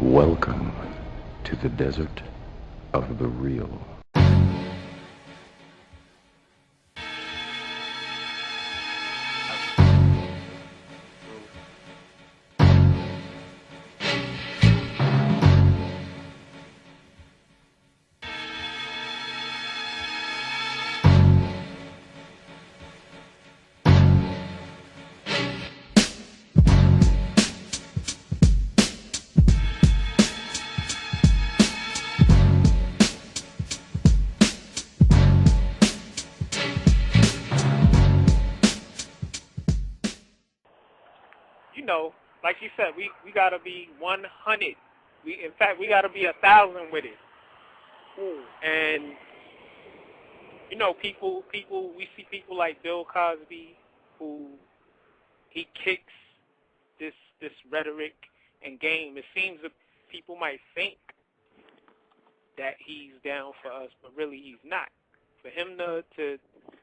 Welcome to the desert of the real. You know, like you said, we gotta be 100. In fact, we gotta be 1,000 with it. And you know, we see people like Bill Cosby, who he kicks this rhetoric and game. It seems that people might think that he's down for us, but really he's not. For him to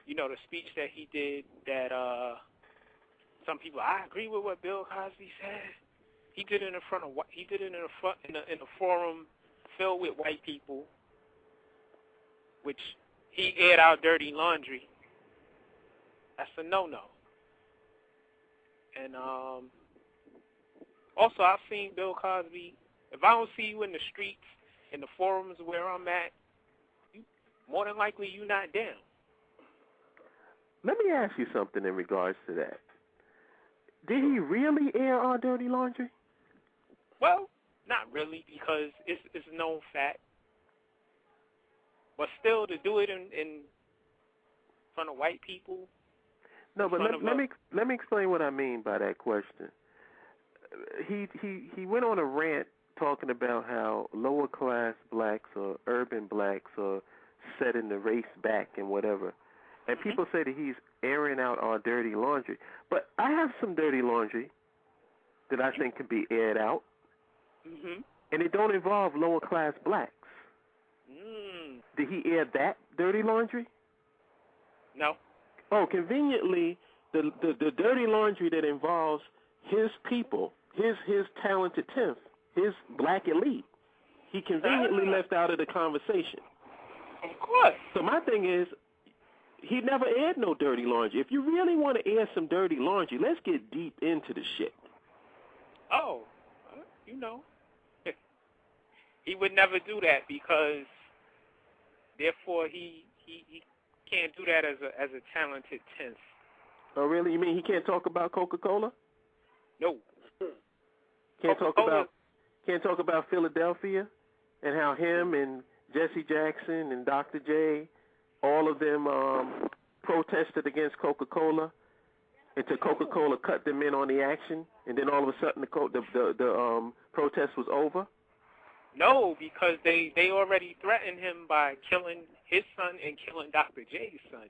you know, the speech that he did, that some people, I agree with what Bill Cosby said. He did it in a forum filled with white people, which he aired out dirty laundry. That's a no-no. And also, I've seen Bill Cosby. If I don't see you in the streets, in the forums where I'm at, more than likely you're not down. Let me ask you something in regards to that. Did he really air our dirty laundry? Well, not really, because it's a known fact. But still, to do it in front of white people. No, but let me explain what I mean by that question. He went on a rant talking about how lower class blacks or urban blacks are setting the race back and whatever. And people say that he's airing out our dirty laundry. But I have some dirty laundry that I think can be aired out. And it don't involve lower class blacks. Did he air that dirty laundry? No. Oh, conveniently, the dirty laundry that involves his people, his talented 10th, his black elite, he conveniently left out of the conversation. Of course. So my thing is, he never aired no dirty laundry. If you really want to air some dirty laundry, let's get deep into the shit. Oh, you know. He would never do that because, therefore, he can't do that as a talented 10th. Oh, really? You mean he can't talk about Coca-Cola? No. Can't talk about Philadelphia and how him and Jesse Jackson and Dr. J, all of them protested against Coca-Cola until Coca-Cola cut them in on the action, and then all of a sudden the protest was over? No, because they already threatened him by killing his son and killing Dr. J's son.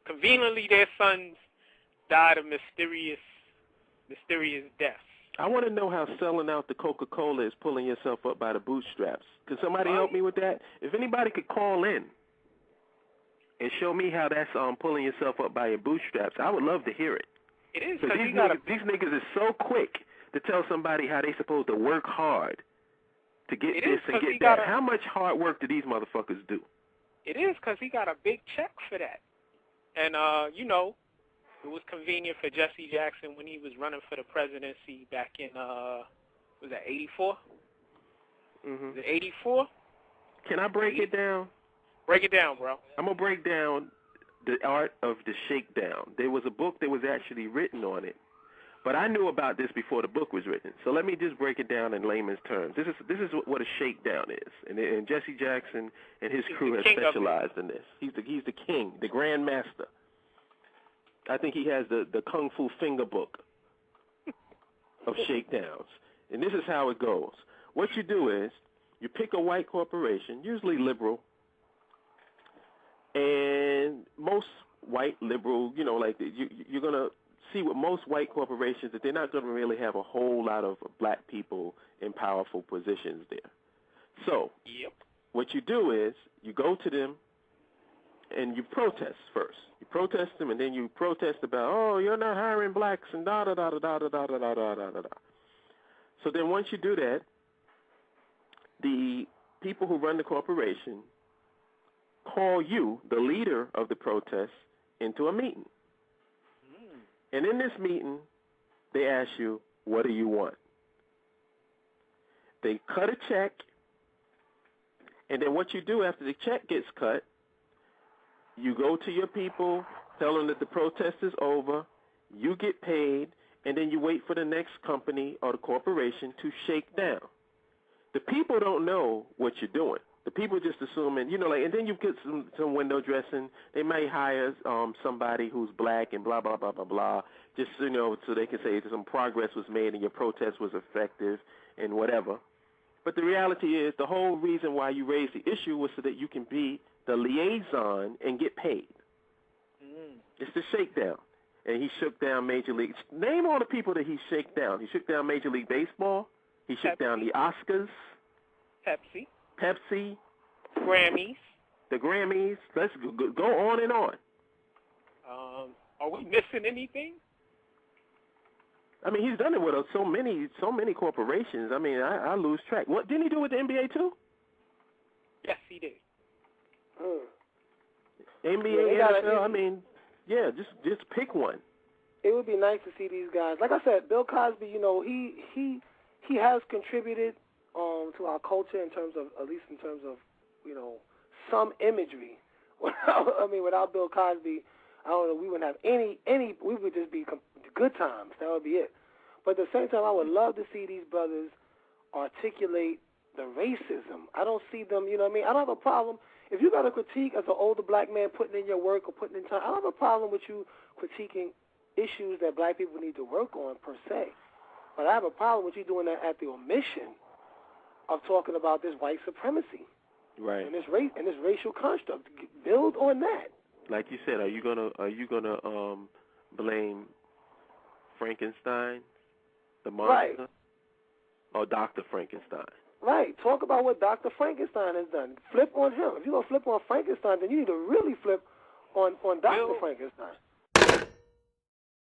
Conveniently, their sons died of mysterious deaths. I want to know how selling out the Coca-Cola is pulling yourself up by the bootstraps. Can somebody help me with that? If anybody could call in and show me how that's pulling yourself up by your bootstraps, I would love to hear it. It is, because these niggas is so quick to tell somebody how they supposed to work hard to get this and get that. How much hard work do these motherfuckers do? It is, because he got a big check for that. And, you know, it was convenient for Jesse Jackson when he was running for the presidency back in, was that 84? Was it 84? Can I break it down? Break it down, bro. I'm going to break down the art of the shakedown. There was a book that was actually written on it, but I knew about this before the book was written. So let me just break it down in layman's terms. This is what a shakedown is, and Jesse Jackson and his crew have specialized in this. He's the king, the grand master. I think he has the Kung Fu finger book of shakedowns. And this is how it goes. What you do is you pick a white corporation, usually liberal, and most white liberal, you know, like you're going to see with most white corporations that they're not going to really have a whole lot of black people in powerful positions there. So what you do is you go to them and you protest first. You protest them, and then you protest about, oh, you're not hiring blacks, and da-da-da-da-da-da-da-da-da-da-da. So then once you do that, the people who run the corporation call you, the leader of the protest, into a meeting. And in this meeting, they ask you, what do you want? They cut a check, and then what you do after the check gets cut, you go to your people, tell them that the protest is over, you get paid, and then you wait for the next company or the corporation to shake down. The people don't know what you're doing. The people just assuming, and then you get some window dressing. They may hire somebody who's black and blah, blah, blah, blah, blah, just, so they can say some progress was made and your protest was effective and whatever. But the reality is the whole reason why you raised the issue was so that you can be the liaison and get paid. It's the shakedown. And he shook down Major League. Name all the people that he shook down. He shook down Major League Baseball. He shook down the Oscars. Pepsi. Grammys. The Grammys. Let's go on and on. Are we missing anything? I mean, he's done it with so many corporations. I mean, I lose track. What didn't he do with the NBA too? Yes, he did. NBA, NFL. I mean, yeah, just pick one. It would be nice to see these guys. Like I said, Bill Cosby. He has contributed to our culture in terms of, at least in terms of, some imagery. Without Bill Cosby, I don't know, we wouldn't have any. We would just be good times. That would be it. But at the same time, I would love to see these brothers articulate the racism. I don't see them. I don't have a problem if you got a critique as an older black man putting in your work or putting in time. I don't have a problem with you critiquing issues that black people need to work on per se. But I have a problem with you doing that at the omission of talking about this white supremacy, right? And this racial construct. Build on that. Like you said, are you gonna blame Frankenstein, the monster, right, or Dr. Frankenstein? Right. Talk about what Dr. Frankenstein has done. Flip on him. If you're gonna flip on Frankenstein, then you need to really flip on Dr. Frankenstein.